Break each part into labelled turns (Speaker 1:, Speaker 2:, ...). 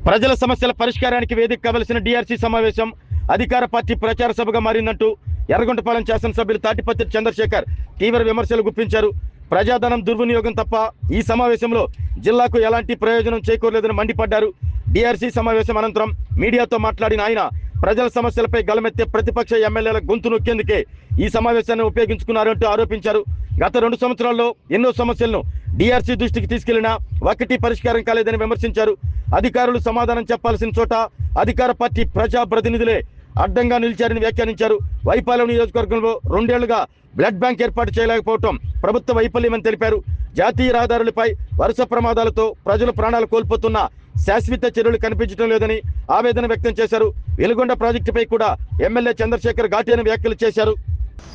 Speaker 1: ప్రజల సమస్యల పరిష్కారానికి వేదిక కావలసిన డిఆర్సీ సమావేశం అధికార పార్టీ ప్రచార సభగా మారిందంటూ ఎర్రగొండపాలెం శాసనసభ్యులు తాటిపత్రి చంద్రశేఖర్ తీవ్ర విమర్శలు గుప్పించారు. ప్రజాధనం దుర్వినియోగం తప్ప ఈ సమావేశంలో జిల్లాకు ఎలాంటి ప్రయోజనం చేకూరలేదని మండిపడ్డారు. డిఆర్సీ సమావేశం అనంతరం మీడియాతో మాట్లాడిన ఆయన ప్రజల సమస్యలపై గలమెత్తే ప్రతిపక్ష ఎమ్మెల్యేల గొంతు నొక్కేందుకే ఈ సమావేశాన్ని ఉపయోగించుకున్నారంటూ ఆరోపించారు. గత 2 సంవత్సరాల్లో ఎన్నో సమస్యలను డిఆర్సీ దృష్టికి తీసుకెళ్లినా ఒకటి పరిష్కారం కాలేదని విమర్శించారు. అధికారులు సమాధానం చెప్పాల్సిన చోట అధికార పార్టీ ప్రజా ప్రతినిధులే అడ్డంగా నిలిచారని వ్యాఖ్యానించారు. వైపాలెం నియోజకవర్గంలో 2 ఏళ్లుగా బ్లడ్ బ్యాంక్ ఏర్పాటు చేయలేకపోవడం ప్రభుత్వ వైఫల్యమని తెలిపారు. జాతీయ రహదారులపై వరుస ప్రమాదాలతో ప్రజలు ప్రాణాలు కోల్పోతున్న శాశ్వత చర్యలు కనిపించడం లేదని ఆవేదన వ్యక్తం చేశారు. వెలుగొండ ప్రాజెక్టుపై కూడా ఎమ్మెల్యే చంద్రశేఖర్ ఘాటైన వ్యాఖ్యలు చేశారు.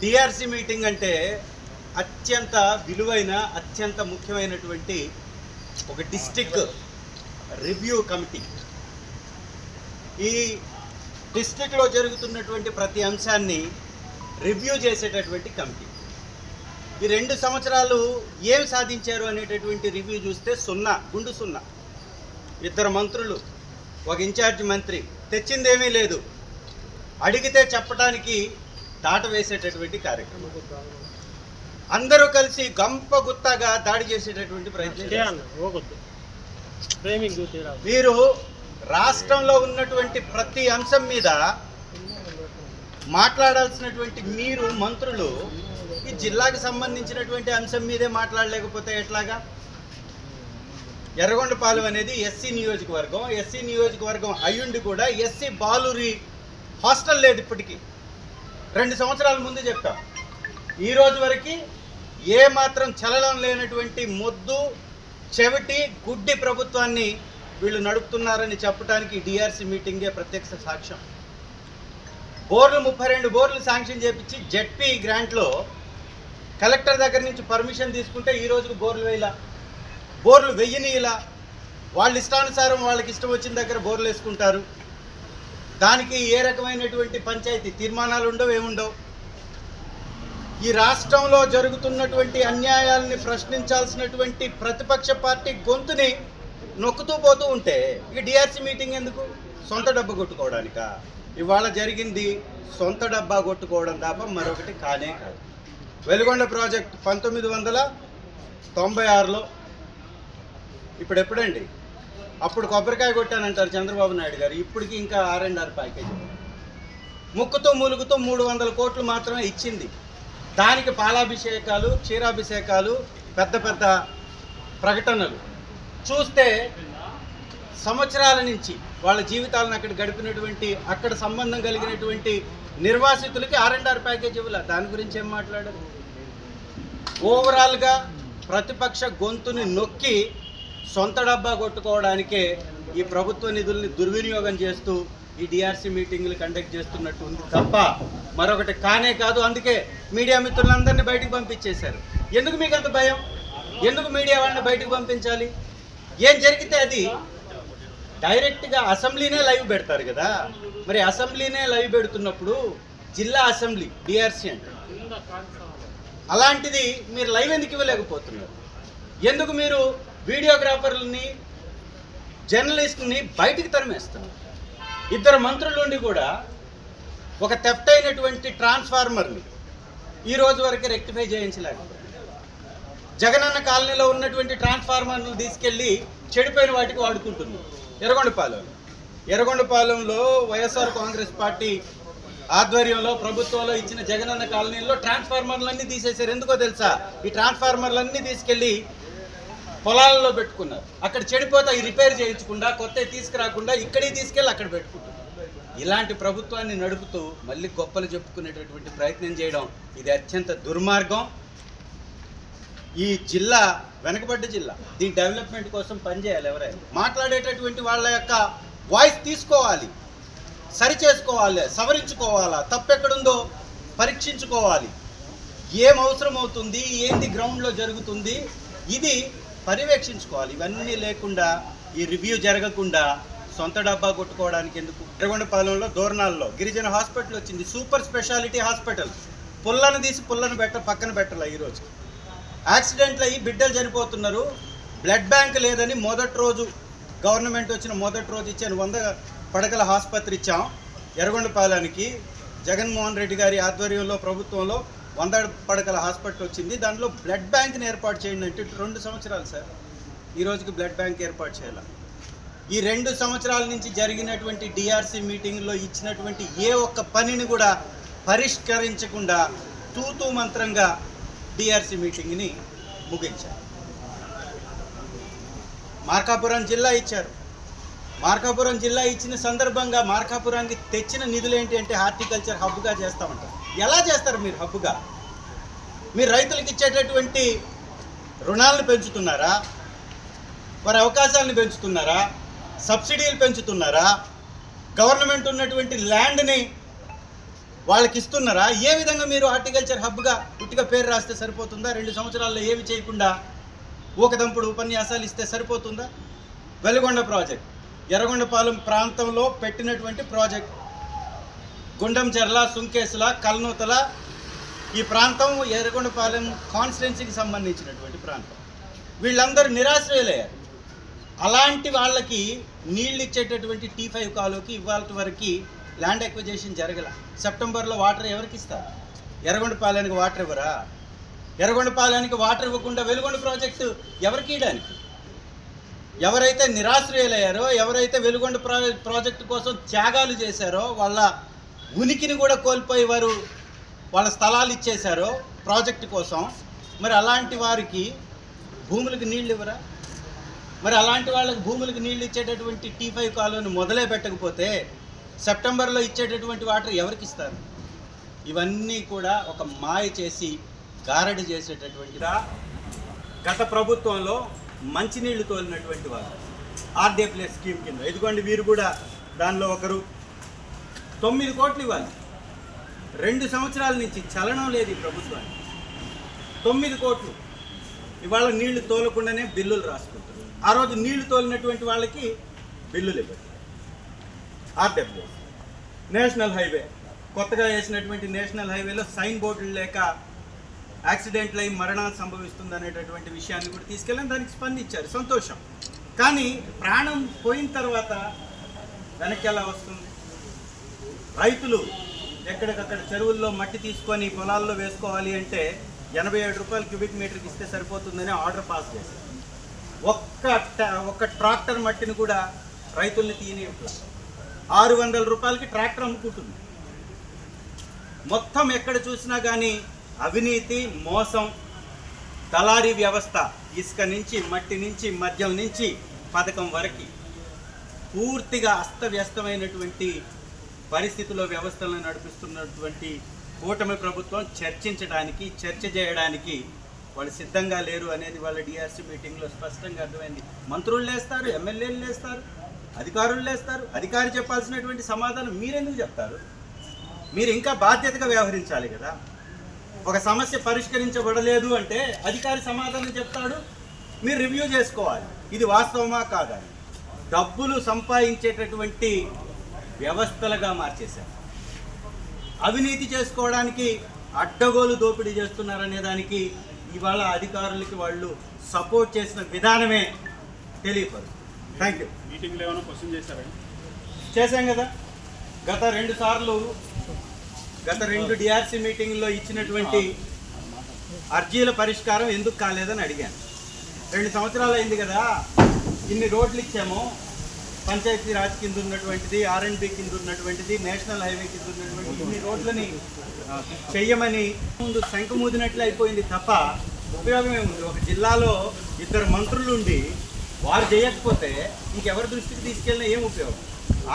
Speaker 2: డిఆర్సీ మీటింగ్ అంటే అత్యంత విలువైన అత్యంత ముఖ్యమైనటువంటి ఒక డిస్ట్రిక్ట్ రివ్యూ కమిటీ. ఈ డిస్ట్రిక్ట్లో జరుగుతున్నటువంటి ప్రతి అంశాన్ని రివ్యూ చేసేటటువంటి కమిటీ. ఈ 2 సంవత్సరాలు ఏం సాధించారు అనేటటువంటి రివ్యూ చూస్తే గుండు సున్నా. 2 మంత్రులు, ఒక ఇన్ఛార్జ్ మంత్రి, తెచ్చిందేమీ లేదు. అడిగితే చెప్పడానికి దాట వేసేటటువంటి కార్యక్రమం. అందరూ కలిసి గంప గుత్తగా దాడి చేసేటటువంటి ప్రయత్నం. మీరు రాష్ట్రంలో ఉన్నటువంటి ప్రతి అంశం మీద మాట్లాడాల్సినటువంటి మీరు మంత్రులు ఈ జిల్లాకు సంబంధించినటువంటి అంశం మీదే మాట్లాడలేకపోతే ఎట్లాగా? ఎర్రగొండపాలెం అనేది ఎస్సీ నియోజకవర్గం. ఎస్సీ నియోజకవర్గం అయ్యుండి కూడా ఎస్సీ బాలురి హాస్టల్ లేదు. ఇప్పటికీ 2 సంవత్సరాల ముందు చెప్పాం. ఈ రోజు వరకు ఏ మాత్రం చలనం లేనటువంటి మొద్దు చెవిటి గుడ్డి ప్రభుత్వాన్ని వీళ్ళు నడుపుతున్నారని చెప్పడానికి డిఆర్సీ మీటింగే ప్రత్యక్ష సాక్ష్యం. బోర్లు 32 బోర్లు శాంక్షన్ చేపించి జెడ్పీ గ్రాంట్లో కలెక్టర్ దగ్గర నుంచి పర్మిషన్ తీసుకుంటే ఈ రోజుకు బోర్లు వెయ్యనీలా. వాళ్ళ ఇష్టానుసారం వాళ్ళకి ఇష్టం వచ్చిన దగ్గర బోర్లు వేసుకుంటారు. దానికి ఏ రకమైనటువంటి పంచాయతీ తీర్మానాలు ఉండవు, ఏముండవు. ఈ రాష్ట్రంలో జరుగుతున్నటువంటి అన్యాయాలని ప్రశ్నించాల్సినటువంటి ప్రతిపక్ష పార్టీ గొంతుని నొక్కుతూ పోతూ ఉంటే ఇక డిఆర్సీ మీటింగ్ ఎందుకు? సొంత డబ్బా కొట్టుకోవడానికా? ఇవాళ జరిగింది సొంత డబ్బా కొట్టుకోవడం తప్ప మరొకటి కానే కాదు. వెలుగొండ ప్రాజెక్ట్ 1996లో, ఇప్పుడు ఎప్పుడండి? అప్పుడు కొబ్బరికాయ కొట్టానంటారు చంద్రబాబు నాయుడు గారు. ఇప్పటికి ఇంకా R&R ప్యాకేజీ ముక్కుతూ మూలుగుతూ 300 కోట్లు మాత్రమే ఇచ్చింది. దానికి పాలాభిషేకాలు, క్షీరాభిషేకాలు, పెద్ద పెద్ద ప్రకటనలు చూస్తే సంవత్సరాల నుంచి వాళ్ళ జీవితాలను అక్కడ గడిపినటువంటి అక్కడ సంబంధం కలిగినటువంటి నిర్వాసితులకి R&R ప్యాకేజ్ ఇవ్వాలి. దాని గురించి ఏం మాట్లాడారు? ఓవరాల్గా ప్రతిపక్ష గొంతుని నొక్కి సొంత డబ్బా కొట్టుకోవడానికే ఈ ప్రభుత్వ నిధుల్ని దుర్వినియోగం చేస్తూ ఈ డిఆర్సీ మీటింగ్లు కండక్ట్ చేస్తున్నట్టు ఉంది తప్ప మరొకటి కానే కాదు. అందుకే మీడియా మిత్రులందరినీ బయటకు పంపించేశారు. ఎందుకు మీకు అంత భయం? ఎందుకు మీడియా వాళ్ళని బయటకు పంపించాలి? ఏం జరిగితే అది డైరెక్ట్గా అసెంబ్లీనే లైవ్ పెడతారు కదా. మరి అసెంబ్లీనే లైవ్ పెడుతున్నప్పుడు జిల్లా అసెంబ్లీ డిఆర్సీ అంటే అలాంటిది మీరు లైవ్ ఎందుకు ఇవ్వలేకపోతున్నారు? ఎందుకు మీరు వీడియోగ్రాఫర్లని, జర్నలిస్ట్ని బయటికి తరిమేస్తున్నారు? 2 మంత్రుల నుండి కూడా ఒక థెఫ్ట్ అయినటువంటి ట్రాన్స్ఫార్మర్ని ఈ రోజు వరకు రెక్టిఫై చేయించలేకపోయారు. జగనన్న కాలనీలో ఉన్నటువంటి ట్రాన్స్ఫార్మర్ను తీసుకెళ్ళి చెడిపోయిన వాటికి వాడుకుంటున్నారు. ఎర్రగొండపాలెంలో వైఎస్ఆర్ కాంగ్రెస్ పార్టీ ఆధ్వర్యంలో ప్రభుత్వంలో ఇచ్చిన జగనన్న కాలనీలో ట్రాన్స్ఫార్మర్లన్నీ తీసేశారు. ఎందుకో తెలుసా? ఈ ట్రాన్స్ఫార్మర్లన్నీ తీసుకెళ్ళి పొలాలలో పెట్టుకున్నారు. అక్కడ చెడిపోతే అవి రిపేర్ చేయించకుండా, కొత్త తీసుకురాకుండా ఇక్కడికి తీసుకెళ్ళి అక్కడ పెట్టుకుంటారు. ఇలాంటి ప్రభుత్వాన్ని నడుపుతూ మళ్ళీ గొప్పలు చెప్పుకునేటటువంటి ప్రయత్నం చేయడం ఇది అత్యంత దుర్మార్గం. ఈ జిల్లా వెనకబడ్డ జిల్లా. దీని డెవలప్మెంట్ కోసం పనిచేయాలి. ఎవరైనా మాట్లాడేటటువంటి వాళ్ళ యొక్క వాయిస్ తీసుకోవాలి, సరి చేసుకోవాలి, సవరించుకోవాలా, తప్పెక్కడుందో పరీక్షించుకోవాలి. ఏం అవసరం అవుతుంది, ఏంది గ్రౌండ్లో జరుగుతుంది, ఇది పర్యవేక్షించుకోవాలి. ఇవన్నీ లేకుండా ఈ రివ్యూ జరగకుండా సొంత డబ్బా కొట్టుకోవడానికి ఎందుకు? ఎర్రగొండపాలెంలో దోర్నాల్లో గిరిజన హాస్పిటల్ వచ్చింది, సూపర్ స్పెషాలిటీ హాస్పిటల్. పుల్లను తీసి పక్కన పెట్టాలి. ఈరోజు యాక్సిడెంట్లు అయ్యి బిడ్డలు చనిపోతున్నారు. బ్లడ్ బ్యాంక్ లేదని మొదటి రోజు గవర్నమెంట్ వచ్చిన మొదటి రోజు ఇచ్చాను 100 పడకల ఆసుపత్రి ఇచ్చాం ఎర్రగొండపాలెనికి. జగన్మోహన్ రెడ్డి గారి ఆధ్వర్యంలో ప్రభుత్వంలో 100 పడకల హాస్పిటల్ వచ్చింది. దాంట్లో బ్లడ్ బ్యాంక్ని ఏర్పాటు చేయండి అంటే 2 సంవత్సరాలు సార్, ఈ రోజుకి బ్లడ్ బ్యాంక్ ఏర్పాటు చేయాలి. ఈ 2 సంవత్సరాల నుంచి జరిగినటువంటి డిఆర్సీ మీటింగ్లో ఇచ్చినటువంటి ఏ ఒక్క పనిని కూడా పరిష్కరించకుండా తూతూ మంత్రంగా డిఆర్సీ మీటింగ్ని ముగించారు. మార్కాపురం జిల్లా ఇచ్చారు. మార్కాపురం జిల్లా ఇచ్చిన సందర్భంగా మార్కాపురానికి తెచ్చిన నిధులు ఏంటి అంటే హార్టికల్చర్ హబ్గా చేస్తామంటారు. ఎలా చేస్తారు మీరు హబ్గా? మీరు రైతులకు ఇచ్చేటటువంటి రుణాలను పెంచుతున్నారా? వారి అవకాశాలను పెంచుతున్నారా? సబ్సిడీలు పెంచుతున్నారా? గవర్నమెంట్ ఉన్నటువంటి ల్యాండ్ని వాళ్ళకి ఇస్తున్నారా? ఏ విధంగా మీరు హార్టికల్చర్ హబ్గా పుట్టిగా పేరు రాస్తే సరిపోతుందా? 2 సంవత్సరాల్లో ఏమి చేయకుండా ఊకదంపుడు ఉపన్యాసాలు ఇస్తే సరిపోతుందా? వెలుగొండ ప్రాజెక్ట్ ఎర్రగొండపాలెం ప్రాంతంలో పెట్టినటువంటి ప్రాజెక్ట్, గుండంచెర్ల, సుంకేసుల, కల్నూతల ఈ ప్రాంతం ఎర్రగొండపాలెం కాన్స్టిట్యున్సీకి సంబంధించినటువంటి ప్రాంతం. వీళ్ళందరూ నిరాశ్రయులయ్యారు. అలాంటి వాళ్ళకి నీళ్ళు ఇచ్చేటటువంటి T5 కాలువకి ఇవాళ వరకు ల్యాండ్ ఎక్విజిషన్ జరగల. సెప్టెంబర్లో వాటర్ ఎవరికి ఇస్తారు? ఎర్రగొండపాలెనికి వాటర్ ఇవ్వరా? ఎర్రగొండపాలెనికి వాటర్ ఇవ్వకుండా వెలుగొండ ప్రాజెక్టు ఎవరికి ఇవ్వడానికి? ఎవరైతే నిరాశ్రయులయ్యారో, ఎవరైతే వెలుగొండ ప్రాజెక్టు కోసం త్యాగాలు చేశారో, వాళ్ళ ఉనికిని కూడా కోల్పోయి వారు వాళ్ళ స్థలాలు ఇచ్చేశారో ప్రాజెక్టు కోసం, మరి అలాంటి వారికి భూములకు నీళ్ళు ఇవ్వరా? మరి అలాంటి వాళ్ళకి భూములకు నీళ్ళు ఇచ్చేటటువంటి T5 కాలువను మొదలే పెట్టకపోతే సెప్టెంబర్లో ఇచ్చేటటువంటి వాటర్ ఎవరికి ఇస్తారు? ఇవన్నీ కూడా ఒక మాయ చేసి గారడి చేసేటటువంటిదా. గత ప్రభుత్వంలో మంచినీళ్లు తోలినటువంటి వారు RDA+ స్కీమ్ కింద, ఇదిగోండి వీరు కూడా దానిలో ఒకరు, 9 కోట్లు ఇవ్వాలి. 2 సంవత్సరాల నుంచి చలనం లేదు ఈ ప్రభుత్వానికి. 9 కోట్లు ఇవాళ నీళ్లు తోలకుండానే బిల్లులు రాసుకుంటారు. ఆ రోజు నీళ్లు తోలినటువంటి వాళ్ళకి బిల్లులు ఇవ్వరు. RDA+. నేషనల్ హైవే, కొత్తగా వేసినటువంటి నేషనల్ హైవేలో సైన్ బోర్డులు లేక యాక్సిడెంట్లు అయి మరణాలు సంభవిస్తుంది అనేటటువంటి విషయాన్ని కూడా తీసుకెళ్ళి దానికి స్పందించారు, సంతోషం. కానీ ప్రాణం పోయిన తర్వాత వెనక్కి ఎలా వస్తుంది? రైతులు ఎక్కడికక్కడ చెరువుల్లో మట్టి తీసుకొని పొలాల్లో వేసుకోవాలి అంటే 87 రూపాయలు క్యూబిక్ మీటర్కి ఇస్తే సరిపోతుందని ఆర్డర్ పాస్ చేశారు. ఒక్క ట్రాక్టర్ మట్టిని కూడా రైతుల్ని తీయనివ్వట్లేదు. 600 రూపాయలకి ట్రాక్టర్ అమ్ముకుంటుంది. మొత్తం ఎక్కడ చూసినా కానీ అవినీతి, మోసం, దళారీ వ్యవస్థ, ఇసుక నుంచి, మట్టి నుంచి, మద్యం నుంచి పథకం వరకు పూర్తిగా అస్తవ్యస్తమైనటువంటి పరిస్థితిలో వ్యవస్థలను నడిపిస్తున్నటువంటి కూటమి ప్రభుత్వం చర్చించడానికి, చర్చ చేయడానికి వాళ్ళు సిద్ధంగా లేరు అనేది వాళ్ళ డిఆర్సీ మీటింగ్లో స్పష్టంగా అర్థమైంది. మంత్రులు లేస్తారు, ఎమ్మెల్యేలు లేస్తారు, అధికారులు లేస్తారు. అధికారి చెప్పాల్సినటువంటి సమాధానం మీరెందుకు చెప్తారు? మీరు ఇంకా బాధ్యతగా వ్యవహరించాలి కదా. ఒక సమస్య పరిష్కరించబడలేదు అంటే అధికారి సమాధానం చెప్తాడు, మీరు రివ్యూ చేసుకోవాలి, ఇది వాస్తవమా కాదా. డబ్బులు సంపాదించేటటువంటి వ్యవస్థలుగా మార్చేశారు. అవినీతి చేసుకోవడానికి అడ్డగోలు దోపిడీ చేస్తున్నారనే దానికి ఇవాళ అధికారులకి వాళ్ళు సపోర్ట్ చేసిన విధానమే తెలియపడుతుంది. Thank you.
Speaker 3: మీటింగ్లో ఏమైనా క్వశ్చన్ చేశారా?
Speaker 2: చేశాం కదా. గత 2 సార్లు గత 2 డిఆర్సీ మీటింగ్లో ఇచ్చినటువంటి అర్జీల పరిష్కారం ఎందుకు కాలేదని అడిగాను. 2 సంవత్సరాలు అయింది కదా, ఇన్ని రోడ్లు ఇచ్చాము, పంచాయతీ రాజ్ కింద ఉన్నటువంటిది, R&B కింద ఉన్నటువంటిది, నేషనల్ హైవే కింద ఉన్నటువంటి ఇన్ని రోడ్లని చెయ్యమని ముందు శంఖమూదినట్లు అయిపోయింది తప్ప ఉపయోగం ఏముంది? ఒక జిల్లాలో 2 మంత్రులు ఉండి వారు చేయకపోతే ఇంకెవరి దృష్టికి తీసుకెళ్ళినా ఏం ఉపయోగం?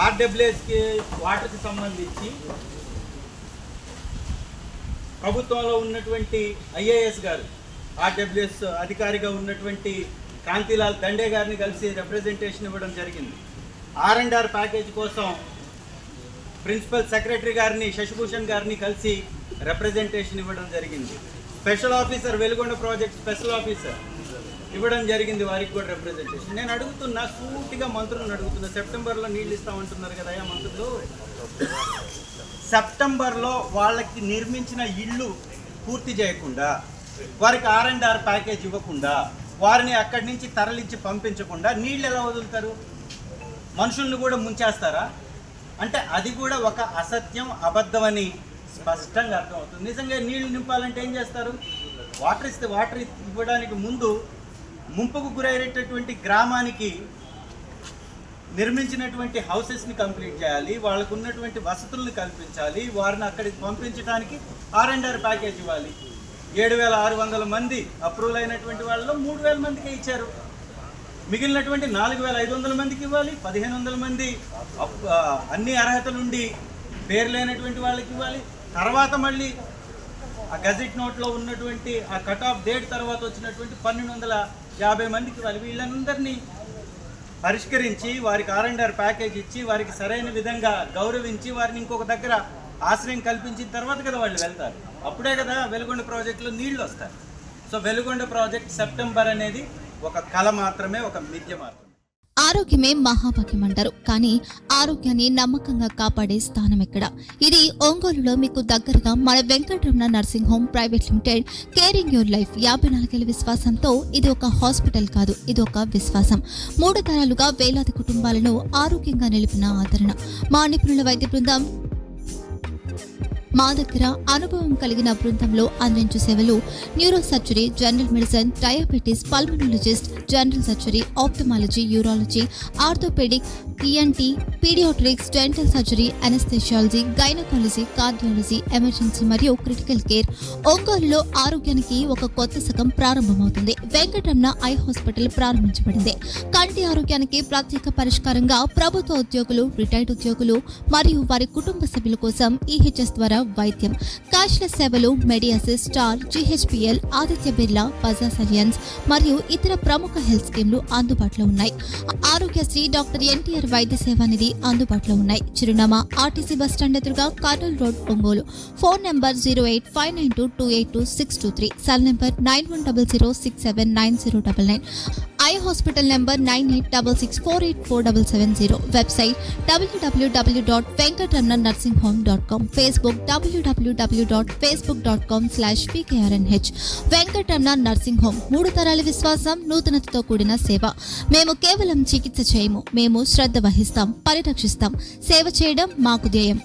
Speaker 2: RWSకి వాటర్కి సంబంధించి ప్రభుత్వంలో ఉన్నటువంటి IAS గారు, RWS అధికారిగా ఉన్నటువంటి కాంతిలాల్ దండే గారిని కలిసి రిప్రజెంటేషన్ ఇవ్వడం జరిగింది. R&R ప్యాకేజ్ కోసం ప్రిన్సిపల్ సెక్రటరీ గారిని, శశిభూషణ్ గారిని కలిసి రిప్రజెంటేషన్ ఇవ్వడం జరిగింది. Special officer, Veligonda project special officer ఇవ్వడం జరిగింది, వారికి కూడా రిప్రజెంటేషన్. నేను అడుగుతున్నా, సూటిగా మంత్రులను అడుగుతున్నా, సెప్టెంబర్లో నీళ్ళు ఇస్తామంటున్నారు కదా మంత్రులు, సెప్టెంబర్లో వాళ్ళకి నిర్మించిన ఇళ్ళు పూర్తి చేయకుండా, వారికి R&R ప్యాకేజ్ ఇవ్వకుండా, వారిని అక్కడి నుంచి తరలించి పంపించకుండా నీళ్ళు ఎలా వదులుతారు? మనుషుల్ని కూడా ముంచేస్తారా అంటే అది కూడా ఒక అసత్యం, అబద్ధమని స్పష్టంగా అర్థమవుతుంది. నిజంగా నీళ్లు నింపాలంటే ఏం చేస్తారు? వాటర్ ఇస్తే వాటర్ ఇవ్వడానికి ముందు ముంపుకు గురైనటువంటి గ్రామానికి నిర్మించినటువంటి హౌసెస్ని కంప్లీట్ చేయాలి, వాళ్ళకు ఉన్నటువంటి వసతులను కల్పించాలి, వారిని అక్కడికి పంపించడానికి R&R ప్యాకేజ్ ఇవ్వాలి. 7,600 మంది అప్రూవల్ అయినటువంటి వాళ్ళలో 3,000 మందికే ఇచ్చారు. మిగిలినటువంటి 4,500 మందికి ఇవ్వాలి, 1,500 మంది అన్ని అర్హతలుండి పేరు లేనటువంటి వాళ్ళకి ఇవ్వాలి. తర్వాత మళ్ళీ ఆ గజెట్ నోట్లో ఉన్నటువంటి ఆ కట్ ఆఫ్ డేట్ తర్వాత వచ్చినటువంటి 1,250 మందికి ఇవ్వాలి. వీళ్ళందరినీ పరిష్కరించి వారికి R&R ప్యాకేజ్ ఇచ్చి వారికి సరైన విధంగా గౌరవించి వారిని ఇంకొక దగ్గర ఆశ్రయం కల్పించిన తర్వాత కదా వాళ్ళు వెళ్తారు. అప్పుడే కదా వెలుగొండ ప్రాజెక్టులో నీళ్లు వస్తాయి. సో వెలుగొండ ప్రాజెక్ట్ సెప్టెంబర్ అనేది ఒక కళ మాత్రమే, ఒక మిథ్య మాత్రమే.
Speaker 3: ఆరోగ్యమే మహాభాగ్యం అంటారు, కానీ ఆరోగ్యాన్ని నమ్మకంగా కాపాడే స్థానం ఎక్కడ? ఇది ఒంగోలులో మీకు దగ్గరగా మన Venkataramana nursing home private limited. Caring your life 54 ఏళ్ల విశ్వాసంతో ఇది ఒక హాస్పిటల్ కాదు, ఇది ఒక విశ్వాసం. 3 తరాలుగా వేలాది కుటుంబాలను ఆరోగ్యంగా నిలిపిన ఆదరణ. మా నిపుణుల వైద్య బృందం మా దగ్గర అనుభవం కలిగిన బృందంలో అందించే సేవలు neuro surgery, general medicine, diabetes, pulmonologist, general surgery, ophthalmology, urology, orthopaedic, ENT, paediatrics, dental surgery, anaesthesiology, gynaecology, cardiology, emergency మరియు క్రిటికల్ కేర్. ఒంగోలులో ఆరోగ్యానికి ఒక కొత్త శకం ప్రారంభమవుతుంది. వెంకటరమణ ఐ హాస్పిటల్ ప్రారంభించబడింది. కంటి ఆరోగ్యానికి ప్రత్యేక పరిష్కారంగా ప్రభుత్వ ఉద్యోగులు, రిటైర్డ్ ఉద్యోగులు మరియు వారి కుటుంబ సభ్యుల కోసం EHS ద్వారా వైద్యం, క్యాష్లెస్ సేవలు, Mediassist, Star, GHPL, Aditya Birla, Bajaj Allianz మరియు ఇతర ప్రముఖ హెల్త్ స్కీమ్లు అందుబాటులో ఉన్నాయి. ఆరోగ్యశ్రీ, డాక్టర్ NTR వైద్య సేవా నిధి అందుబాటులో ఉన్నాయి. చిరునామా RTC బస్ స్టాండ్ ఎదురుగా, Kurnool road, Ongole. Phone number 08592282623, cell number 9100679099, eye hospital number 9866484770, website www.venkatramanarsinghome.com, Facebook www.facebook.com/PKRNH. Venkataramana nursing home, 3 తరాల విశ్వాసం, నూతనతతో కూడిన సేవ. మేము కేవలం చికిత్స చేయము, మేము శ్రద్ధ వహిస్తాం, పరిరక్షిస్తాం. సేవ చేయడం మాకు ధ్యేయం.